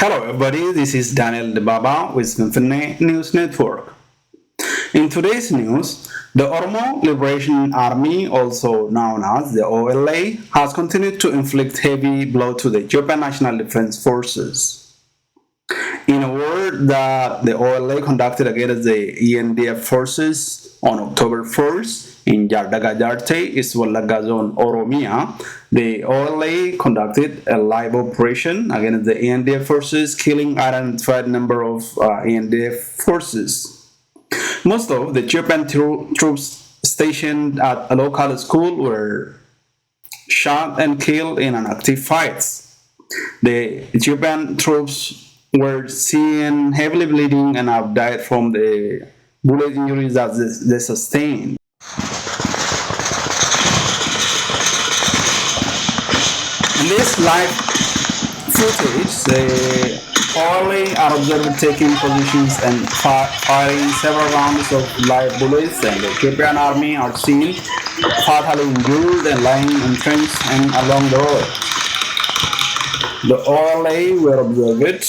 Hello everybody, this is Daniel Debaba with FNN News Network. In today's news, the Oromo Liberation Army, also known as the OLA, has continued to inflict heavy blow to the Ethiopian National Defense Forces. In a war that the OLA conducted against the ENDF forces on October 1st in Jardaga Jarte, East Wallaga zone, Oromia, the OLA conducted a live operation against the ENDF forces, killing an unidentified number of ENDF forces. Most of the Ethiopian troops stationed at a local school were shot and killed in an active fights. The Ethiopian troops were seen heavily bleeding and have died from the bullet injuries that they sustained. In this live footage, the OLA are observed taking positions and firing several rounds of live bullets, and the Ethiopian army are seen fatally injured and lying entrenched and along the road. The OLA were observed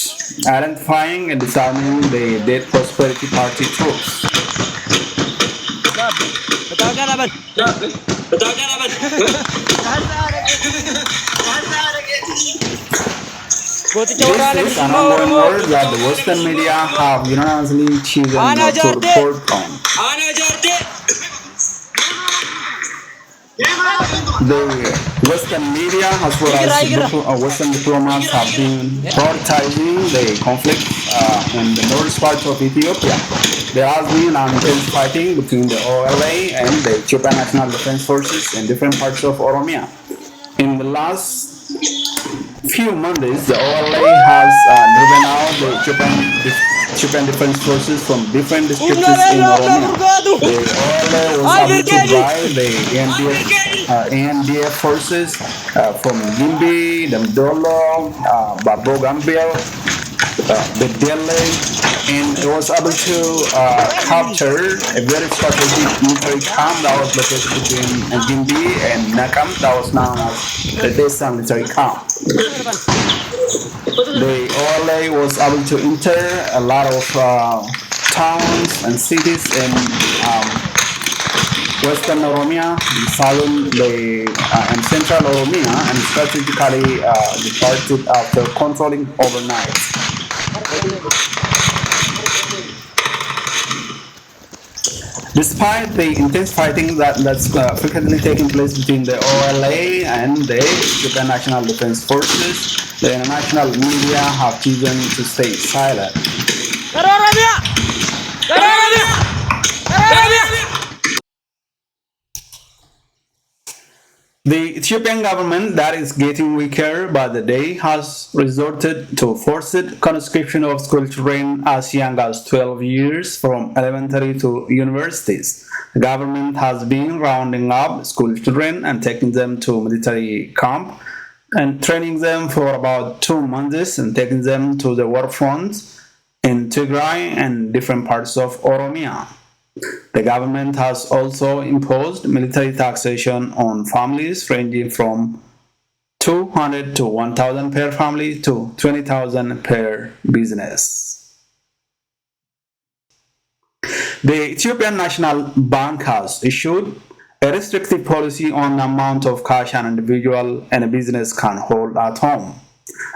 identifying and disarming the dead Prosperity Party troops. This is an ongoing war that the Western media have unanimously chosen not to report on. The Western media, as well as Western diplomats, have been prioritizing the conflict in the north part of Ethiopia. There has been an intense fighting between the OLA and the Ethiopian National Defense Forces in different parts of Oromia. In the last few months, the OLA has driven out the Ethiopian Defense Forces from different districts in Oromia. The OLA was able to drive the ENDF forces from Gimbi, Damdolo, Babo Gambiel, Bedele, and it was able to capture a very strategic military camp that was located between Gimbi and Nakam, that was known as the Desa military camp. The OLA was able to enter a lot of towns and cities in Western Oromia, southern and central Oromia, and strategically departed after controlling overnight. Despite the intense fighting that's frequently taking place between the OLA and the Ethiopian National Defense Forces, the international media have chosen to stay silent. The Ethiopian government, that is getting weaker by the day, has resorted to forced conscription of school children as young as 12 years from elementary to universities. The government has been rounding up school children and taking them to military camp and training them for about 2 months and taking them to the war front in Tigray and different parts of Oromia. The government has also imposed military taxation on families ranging from 200 to 1,000 per family to 20,000 per business. The Ethiopian National Bank has issued a restrictive policy on the amount of cash an individual and a business can hold at home.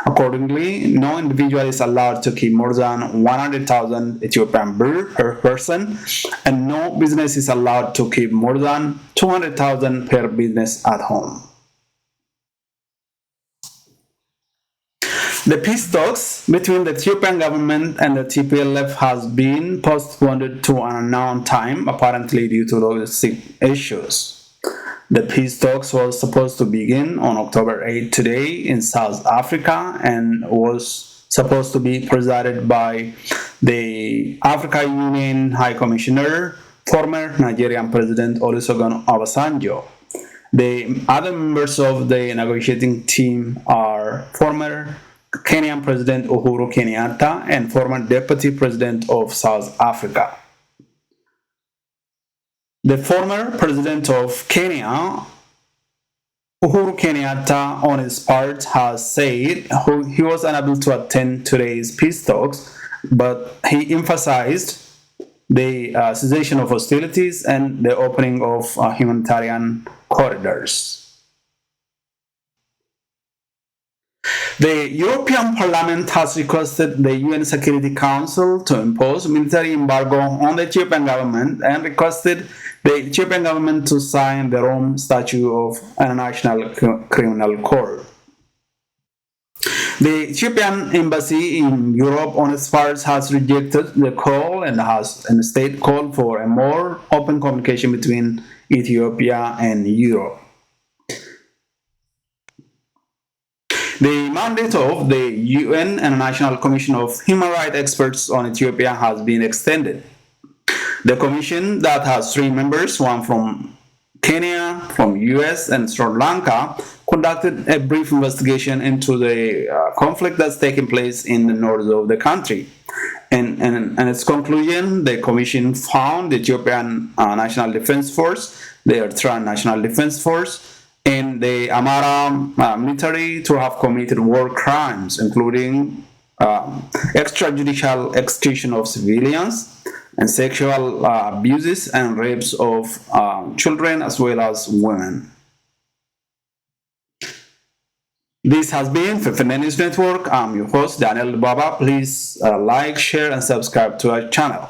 Accordingly, no individual is allowed to keep more than 100,000 Ethiopian birr per person, and no business is allowed to keep more than 200,000 per business at home. The peace talks between the Ethiopian government and the TPLF has been postponed to an unknown time, apparently due to logistic issues. The peace talks was supposed to begin on October 8 today in South Africa and was supposed to be presided by the Africa Union High Commissioner, former Nigerian President Olusegun Obasanjo. The other members of the negotiating team are former Kenyan President Uhuru Kenyatta and former Deputy President of South Africa. The former president of Kenya Uhuru Kenyatta, on his part, has said he was unable to attend today's peace talks, but he emphasized the cessation of hostilities and the opening of humanitarian corridors. The European Parliament has requested the UN Security Council to impose military embargo on the Ethiopian government and requested the Ethiopian government to sign the Rome Statute of International Criminal Court. The Ethiopian embassy in Europe, on its part, has rejected the call and has instead called for a more open communication between Ethiopia and Europe. The mandate of the UN and National Commission of Human Rights Experts on Ethiopia has been extended. The commission, that has 3 members, one from Kenya, from US, and Sri Lanka, conducted a brief investigation into the conflict that's taking place in the north of the country. And its conclusion, the commission found the Ethiopian National Defense Force, the Eritrean National Defense Force, and the Amara military to have committed war crimes, including extrajudicial execution of civilians and sexual abuses and rapes of children as well as women. This has been FNN News Network. I'm your host, Daniel Baba. Please like, share, and subscribe to our channel.